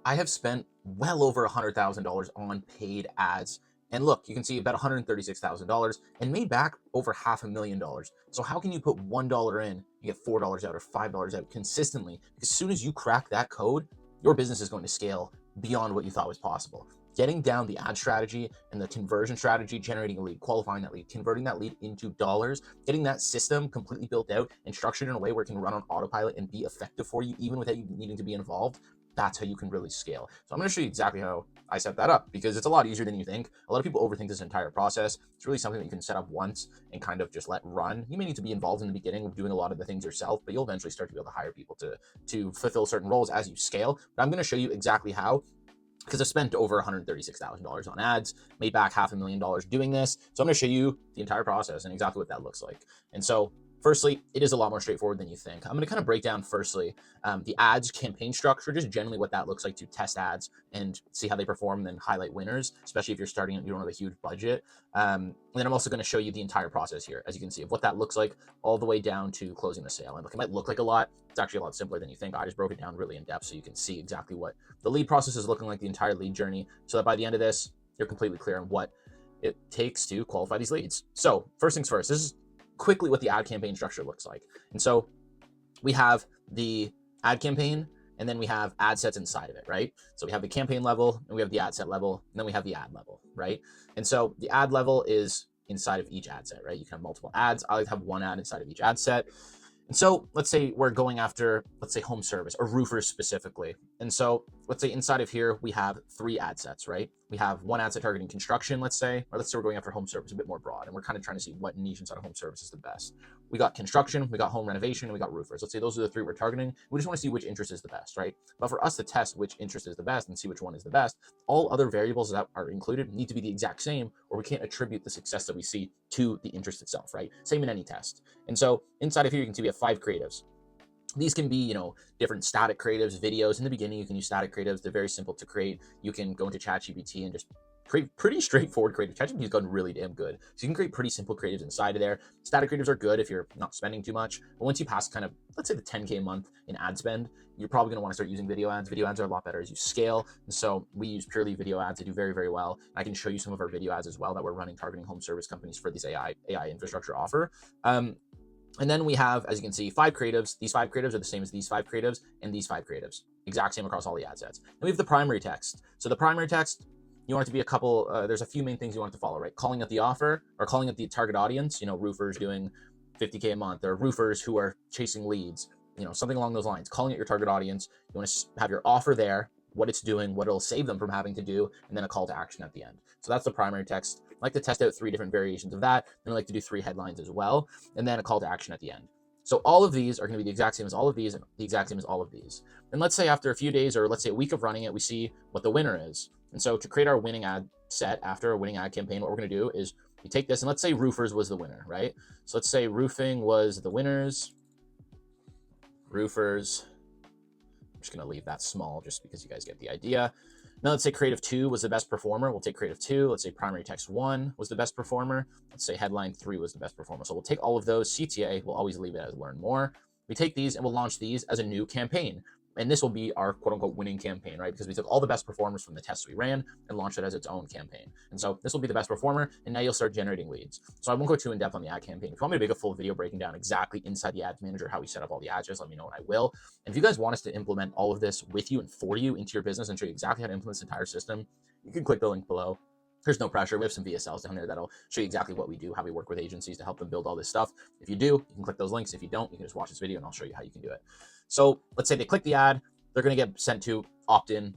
I have spent well over $100,000 on paid ads. And look, you can see about $136,000 and made back over $500,000. So how can you put $1 in, you get $4 out or $5 out consistently? Because as soon as you crack that code, your business is going to scale beyond what you thought was possible. Getting down the ad strategy and the conversion strategy, generating a lead, qualifying that lead, converting that lead into dollars, getting that system completely built out and structured in a way where it can run on autopilot and be effective for you, even without you needing to be involved, that's how you can really scale. So I'm going to show you exactly how I set that up, because it's a lot easier than you think. A lot of people overthink this entire process. It's really something that you can set up once and kind of just let run. You may need to be involved in the beginning of doing a lot of the things yourself, but you'll eventually start to be able to hire people to fulfill certain roles as you scale. But I'm going to show you exactly how, because I spent over $136,000 on ads, made back $500,000 doing this. So I'm going to show you the entire process and exactly what that looks like. And so firstly, it is a lot more straightforward than you think. I'm going to kind of break down firstly the ads campaign structure, just generally what that looks like to test ads and see how they perform, and then highlight winners, especially if you're starting and you don't have a huge budget. And then I'm also going to show you the entire process here, as you can see, of what that looks like all the way down to closing the sale. And look, it might look like a lot. It's actually a lot simpler than you think. I just broke it down really in depth so you can see exactly what the lead process is looking like, the entire lead journey, so that by the end of this, you're completely clear on what it takes to qualify these leads. So first things first, this is quickly what the ad campaign structure looks like. And so we have the ad campaign, and then we have ad sets inside of it, right? So we have the campaign level, and we have the ad set level, and then we have the ad level, right? And so the ad level is inside of each ad set, right? You can have multiple ads. I like to have one ad inside of each ad set. And so let's say we're going after, let's say, home service or roofers specifically. And so let's say inside of here, we have 3 ad sets, right? We have one ad set targeting construction, let's say, or let's say we're going after home service, a bit more broad. And we're kind of trying to see what niche inside of home service is the best. We got construction, we got home renovation, and we got roofers. Let's say those are the 3 we're targeting. We just want to see which interest is the best, right? But for us to test which interest is the best and see which one is the best, all other variables that are included need to be the exact same, or we can't attribute the success that we see to the interest itself, right? Same in any test. And so inside of here, you can see we have 5 creatives. These can be, different static creatives, videos. In the beginning, you can use static creatives. They're very simple to create. You can go into ChatGPT and just create pretty straightforward creative. ChatGPT has gotten really damn good. So you can create pretty simple creatives inside of there. Static creatives are good if you're not spending too much. But once you pass kind of, let's say, the 10K a month in ad spend, you're probably going to want to start using video ads. Video ads are a lot better as you scale. And so we use purely video ads. They do very, very well. I can show you some of our video ads as well that we're running targeting home service companies for this AI infrastructure offer. And then we have, as you can see, 5 creatives. These 5 creatives are the same as these 5 creatives and these 5 creatives. Exact same across all the ad sets. And we have the primary text. So the primary text, you want it to be a couple, there's a few main things you want it to follow, right? Calling out the offer, or calling out the target audience, roofers doing 50K a month, or roofers who are chasing leads, something along those lines. Calling out your target audience. You want to have your offer there, what it's doing, what it'll save them from having to do, and then a call to action at the end. So that's the primary text. I like to test out 3 different variations of that. And I like to do 3 headlines as well, and then a call to action at the end. So all of these are going to be the exact same as all of these, and the exact same as all of these. And let's say after a few days, or let's say a week of running it, we see what the winner is. And so to create our winning ad set after a winning ad campaign, what we're going to do is we take this, and let's say roofers was the winner, right? So let's say roofing was the winners. Roofers. I'm just going to leave that small just because you guys get the idea. Now let's say creative 2 was the best performer. We'll take creative 2. Let's say primary text 1 was the best performer. Let's say headline 3 was the best performer. So we'll take all of those. CTA, we'll always leave it as learn more. We take these and we'll launch these as a new campaign. And this will be our quote unquote winning campaign, right? Because we took all the best performers from the tests we ran and launched it as its own campaign. And so this will be the best performer. And now you'll start generating leads. So I won't go too in depth on the ad campaign. If you want me to make a full video breaking down exactly inside the ads manager, how we set up all the ads, just let me know and I will. And if you guys want us to implement all of this with you and for you into your business and show you exactly how to implement this entire system, you can click the link below. There's no pressure. We have some VSLs down there that'll show you exactly what we do, how we work with agencies to help them build all this stuff. If you do, you can click those links. If you don't, you can just watch this video and I'll show you how you can do it. So let's say they click the ad, they're going to get sent to opt-in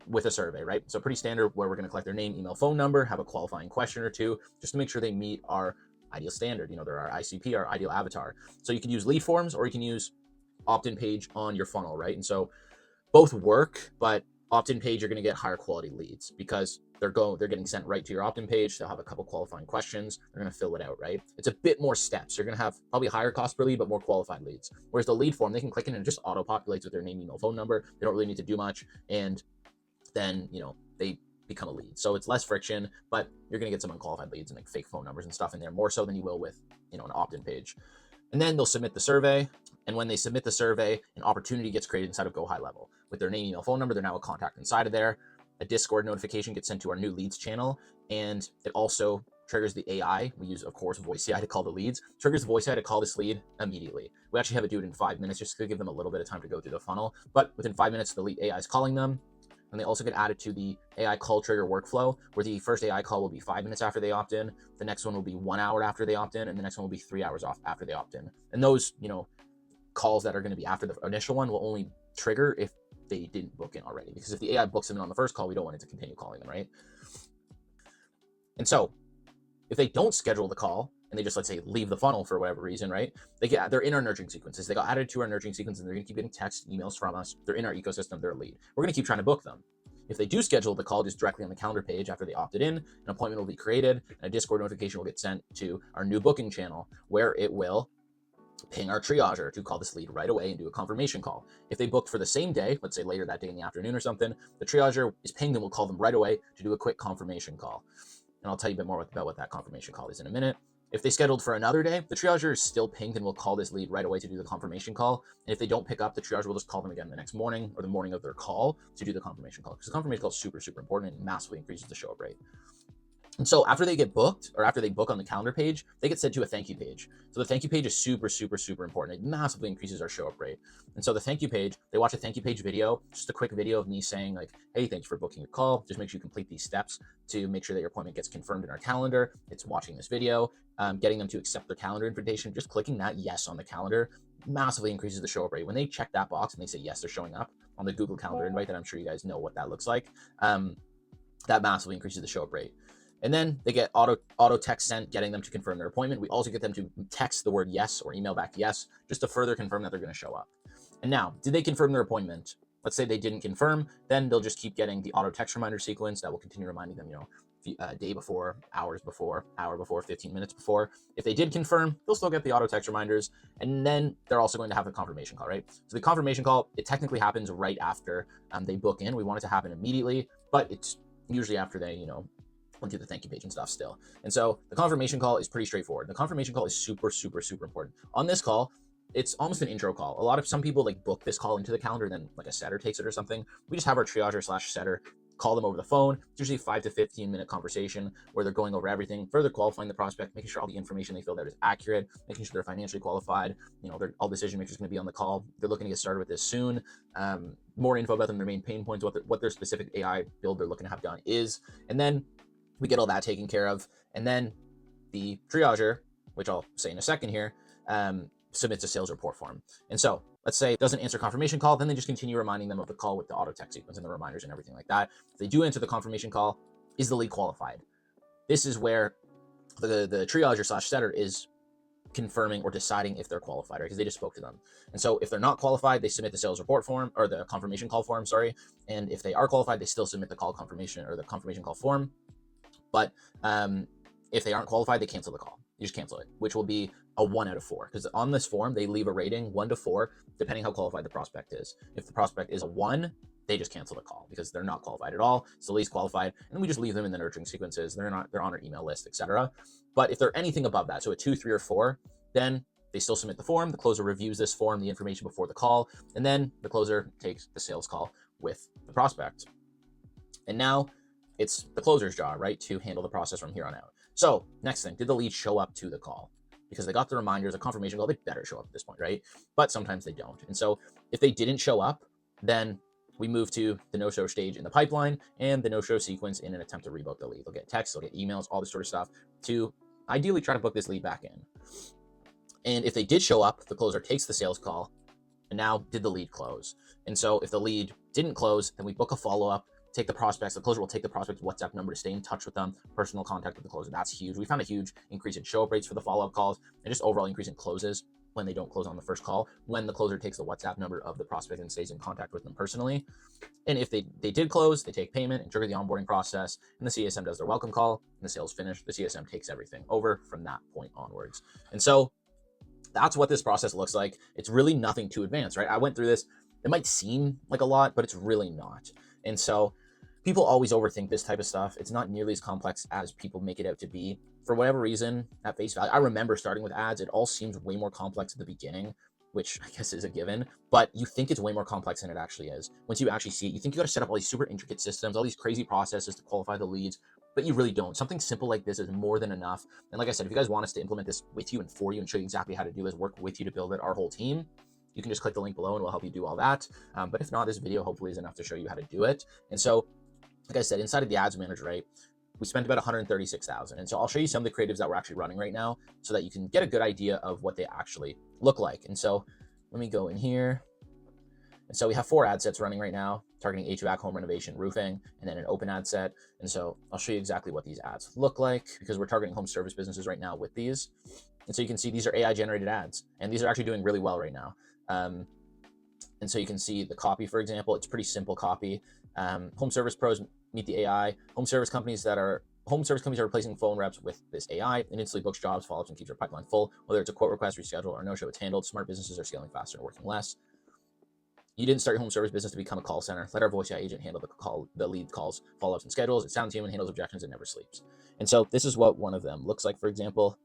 with a survey, right? So pretty standard, where we're going to collect their name, email, phone number, have a qualifying question or 2, just to make sure they meet our ideal standard. They're our ICP, our ideal avatar. So you can use lead forms or you can use opt-in page on your funnel, right? And so both work, but opt-in page, you're going to get higher quality leads because they're getting sent right to your opt-in page. They'll have a couple qualifying questions. They're going to fill it out, right? It's a bit more steps. You're going to have probably higher cost per lead, but more qualified leads. Whereas the lead form, they can click in and it just auto-populates with their name, email, phone number. They don't really need to do much. And then, they become a lead. So it's less friction, but you're going to get some unqualified leads and like fake phone numbers and stuff in there, more so than you will with, an opt-in page. And then they'll submit the survey. And when they submit the survey, an opportunity gets created inside of Go High Level with their name, email, phone number. They're now a contact inside of there. A Discord notification gets sent to our new leads channel, and it also triggers the AI. We use, of course, voice AI to call the leads. Triggers the voice AI to call this lead immediately. We actually have it do it in 5 minutes just to give them a little bit of time to go through the funnel. But within 5 minutes, the lead AI is calling them. And they also get added to the AI call trigger workflow, where the first AI call will be 5 minutes after they opt in. The next one will be 1 hour after they opt in. And the next one will be 3 hours off after they opt in. And those, calls that are going to be after the initial one will only trigger if they didn't book in already. Because if the AI books them in on the first call, we don't want it to continue calling them, right? And so if they don't schedule the call and they just, let's say, leave the funnel for whatever reason, right? They're in our nurturing sequences. They got added to our nurturing sequence and they're going to keep getting text, emails from us. They're in our ecosystem. They're a lead. We're going to keep trying to book them. If they do schedule the call just directly on the calendar page after they opted in, an appointment will be created and a Discord notification will get sent to our new booking channel, where it will ping our triager to call this lead right away and do a confirmation call. If they booked for the same day, let's say later that day in the afternoon or something, the triager is pinged and will call them right away to do a quick confirmation call. And I'll tell you a bit more about what that confirmation call is in a minute. If they scheduled for another day, the triager is still pinged and will call this lead right away to do the confirmation call. And if they don't pick up, the triager will just call them again the next morning or the morning of their call to do the confirmation call. Because the confirmation call is super, super important and massively increases the show up rate. And so after they get booked, or after they book on the calendar page, they get sent to a thank you page. So the thank you page is super, super, super important. It massively increases our show up rate. And so the thank you page, they watch a thank you page video, just a quick video of me saying like, hey, thanks for booking your call. Just make sure you complete these steps to make sure that your appointment gets confirmed in our calendar. It's watching this video, getting them to accept their calendar invitation. Just clicking that yes on the calendar massively increases the show up rate. When they check that box and they say yes, they're showing up on the Google Calendar invite, that I'm sure you guys know what that looks like. That massively increases the show up rate. And then they get auto text sent, getting them to confirm their appointment. We also get them to text the word yes or email back yes, just to further confirm that they're going to show up. And now, did they confirm their appointment? Let's say they didn't confirm, then they'll just keep getting the auto text reminder sequence that will continue reminding them, day before, hours before, hour before, 15 minutes before. If they did confirm, they'll still get the auto text reminders. And then they're also going to have a confirmation call, right? So the confirmation call, it technically happens right after they book in. We want it to happen immediately, but it's usually after they, went through the thank you page and stuff still. And so the confirmation call is pretty straightforward. The confirmation call is super, super, super important. On this call, it's almost an intro call. Some people like book this call into the calendar, then like a setter takes it or something. We just have our triager/setter call them over the phone. It's usually 5 to 15 minute conversation where they're going over everything, further qualifying the prospect, making sure all the information they filled out is accurate, making sure they're financially qualified. All decision makers going to be on the call. They're looking to get started with this soon. More info about them, their main pain points, what their specific AI build they're looking to have done is, and then we get all that taken care of. And then the triager, which I'll say in a second here, submits a sales report form. And so let's say it doesn't answer confirmation call, then they just continue reminding them of the call with the auto text sequence and the reminders and everything like that. If they do answer the confirmation call, is the lead qualified? This is where the triager/setter is confirming or deciding if they're qualified, right? Because they just spoke to them. And so if they're not qualified, they submit the sales report form or the confirmation call form, sorry. And if they are qualified, they still submit the call confirmation or the confirmation call form. But if they aren't qualified, they cancel the call. You just cancel it, which will be a 1 out of 4. Because on this form, they leave a rating 1 to 4, depending how qualified the prospect is. If the prospect is a 1, they just cancel the call because they're not qualified at all. It's the least qualified. And then we just leave them in the nurturing sequences. They're on our email list, etc. But if they're anything above that, so a 2, 3, or 4, then they still submit the form. The closer reviews this form, the information before the call, and then the closer takes the sales call with the prospect. And now it's the closer's job, right, to handle the process from here on out. So next thing, did the lead show up to the call? Because they got the reminders, a confirmation call, they better show up at this point, right? But sometimes they don't. And so if they didn't show up, then we move to the no-show stage in the pipeline and the no-show sequence in an attempt to rebook the lead. They'll get texts, they'll get emails, all this sort of stuff to ideally try to book this lead back in. And if they did show up, the closer takes the sales call. And now, did the lead close? And so if the lead didn't close, then we book a follow-up, take the prospects. The closer will take the prospect's WhatsApp number to stay in touch with them, personal contact with the closer. That's huge. We found a huge increase in show-up rates for the follow-up calls and just overall increase in closes when they don't close on the first call, when the closer takes the WhatsApp number of the prospect and stays in contact with them personally. And if they did close, they take payment and trigger the onboarding process, and the CSM does their welcome call, and the sales finish. The CSM takes everything over from that point onwards. And so that's what this process looks like. It's really nothing too advanced, right? I went through this. It might seem like a lot, but it's really not. And so people always overthink this type of stuff. It's not nearly as complex as people make it out to be. For whatever reason, at face value, I remember starting with ads. It all seems way more complex at the beginning, which I guess is a given, but you think it's way more complex than it actually is. Once you actually see it, you think you got to set up all these super intricate systems, all these crazy processes to qualify the leads, but you really don't. Something simple like this is more than enough. And like I said, if you guys want us to implement this with you and for you and show you exactly how to do this, work with you to build it, our whole team, you can just click the link below and we'll help you do all that. But if not, this video hopefully is enough to show you how to do it. And so, like I said, inside of the ads manager, right, we spent about 136,000. And so I'll show you some of the creatives that we're actually running right now so that you can get a good idea of what they actually look like. And so let me go in here. And so we have 4 ad sets running right now, targeting HVAC, home renovation, roofing, and then an open ad set. And so I'll show you exactly what these ads look like because we're targeting home service businesses right now with these. And so you can see these are AI generated ads, and these are actually doing really well right now. And so you can see the copy, for example, it's pretty simple copy. Home service pros meet the AI. Home service companies are replacing phone reps with this AI and instantly books jobs, follow-ups, and keeps their pipeline full. Whether it's a quote request, reschedule, or no-show, it's handled. Smart businesses are scaling faster and working less. You didn't start your home service business to become a call center. Let our voice AI agent handle the lead calls, follow-ups, and schedules. It sounds human, handles objections, and never sleeps. And so this is what one of them looks like, for example.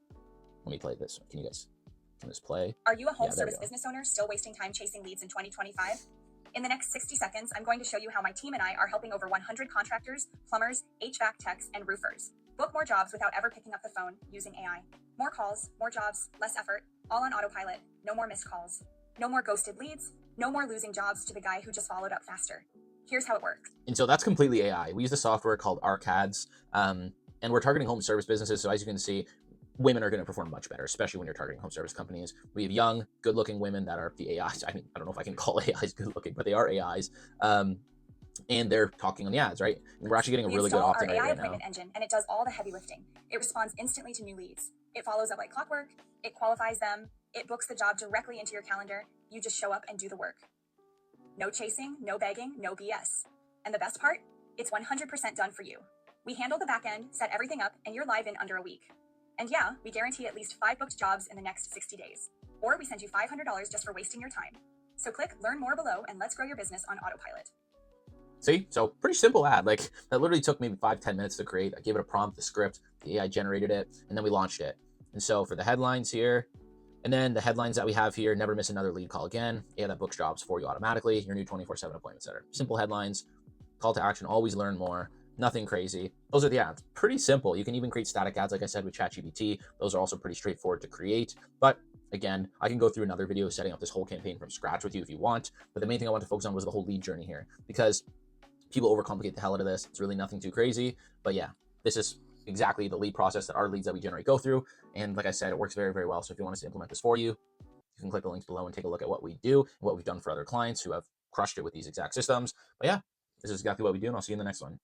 Let me play this. Can this play? Are you a home service business owner still wasting time chasing leads in 2025? In the next 60 seconds, I'm going to show you how my team and I are helping over 100 contractors, plumbers, HVAC techs, and roofers book more jobs without ever picking up the phone using AI. More calls, more jobs, less effort, all on autopilot. No more missed calls. No more ghosted leads. No more losing jobs to the guy who just followed up faster. Here's how it works. And so that's completely AI. We use a software called Arcads, and we're targeting home service businesses. So as you can see, women are going to perform much better, especially when you're targeting home service companies. We have young, good-looking women that are the AIs. I mean, I don't know if I can call AIs good-looking, but they are AIs. And they're talking on the ads, right? And we're actually getting a really good opt-in rate right now. We install our AI appointment engine, and it does all the heavy lifting. It responds instantly to new leads. It follows up like clockwork. It qualifies them. It books the job directly into your calendar. You just show up and do the work. No chasing, no begging, no BS. And the best part? It's 100% done for you. We handle the back end, set everything up, and you're live in under a week. And yeah, we guarantee at least 5 booked jobs in the next 60 days. Or we send you $500 just for wasting your time. So click learn more below and let's grow your business on autopilot. See, so pretty simple ad. Like that literally took maybe 5-10 minutes to create. I gave it a prompt, the script, the AI generated it, and then we launched it. And so for the headlines here, and then the headlines that we have here, never miss another lead call again. AI that books jobs for you automatically. Your new 24/7 appointment setter. Simple headlines, call to action, always learn more. Nothing crazy. Those are the ads. Pretty simple. You can even create static ads, like I said, with ChatGPT. Those are also pretty straightforward to create. But again, I can go through another video setting up this whole campaign from scratch with you if you want. But the main thing I want to focus on was the whole lead journey here, because people overcomplicate the hell out of this. It's really nothing too crazy. But yeah, this is exactly the lead process that our leads that we generate go through. And like I said, it works very, very well. So if you want us to implement this for you, you can click the links below and take a look at what we do and what we've done for other clients who have crushed it with these exact systems. But yeah, this is exactly what we do, and I'll see you in the next one.